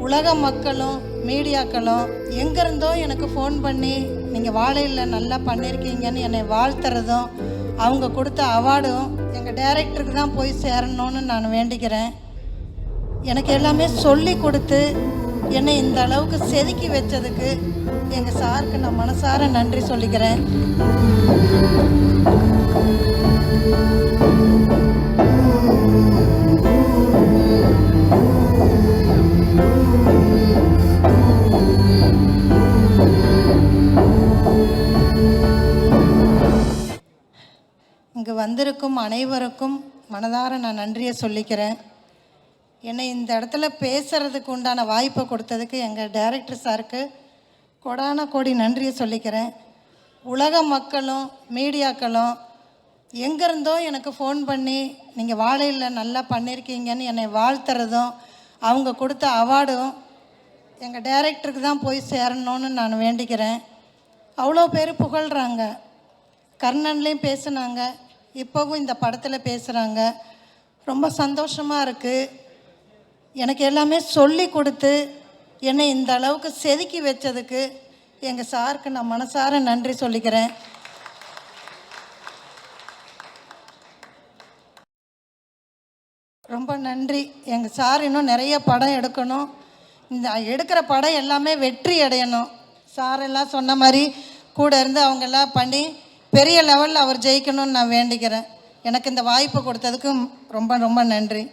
உலக மக்களும் மீடியாக்களும் எங்கேருந்தோ எனக்கு ஃபோன் பண்ணி நீங்கள் வாழையில் நல்லா பண்ணியிருக்கீங்கன்னு என்னை வாழ்த்துறதும் அவங்க கொடுத்த அவார்டும் எங்கள் டைரக்டருக்கு தான் போய் சேரணும்னு நான் வேண்டிக்கிறேன். எனக்கு எல்லாமே சொல்லி கொடுத்து என்னை இந்த அளவுக்கு செதுக்கி வச்சதுக்கு எங்கள் சாருக்கு நான் மனசார நன்றி சொல்லிக்கிறேன். இங்கு வந்திருக்கும் அனைவருக்கும் மனதார நான் நன்றியை சொல்லிக்கிறேன். என்னை இந்த இடத்துல பேசுகிறதுக்கு உண்டான வாய்ப்பை கொடுத்ததுக்கு எங்கள் டைரக்டர் சாருக்கு கோடான கோடி நன்றியை சொல்லிக்கிறேன். உலக மக்களும் மீடியாக்களும் எங்கேருந்தோ எனக்கு ஃபோன் பண்ணி நீங்கள் வாழையில் நல்லா பண்ணியிருக்கீங்கன்னு என்னை வாழ்த்துறதும் அவங்க கொடுத்த அவார்டும் எங்கள் டைரக்டருக்கு தான் போய் சேரணும்னு நான் வேண்டிக்கிறேன். அவ்வளோ பேர் புகழ்கிறாங்க. கர்ணன்லேயும் பேசுனாங்க, இப்போவும் இந்த படத்தில் பேசுகிறாங்க. ரொம்ப சந்தோஷமாக இருக்குது. எனக்கு எல்லாமே சொல்லி கொடுத்து என்னை இந்த அளவுக்கு செதுக்கி வச்சதுக்கு எங்கள் சாருக்கு நான் மனசார நன்றி சொல்லிக்கிறேன். ரொம்ப நன்றி. எங்கள் சார் இன்னும் நிறைய படம் எடுக்கணும். இந்த எடுக்கிற படம் எல்லாமே வெற்றி அடையணும். சாரெல்லாம் சொன்ன மாதிரி கூட இருந்து அவங்கெல்லாம் பண்ணி பெரிய லெவலில் அவர் ஜெயிக்கணும்னு நான் வேண்டிக்கிறேன். எனக்கு இந்த வாய்ப்பு கொடுத்ததுக்கு ரொம்ப ரொம்ப நன்றி.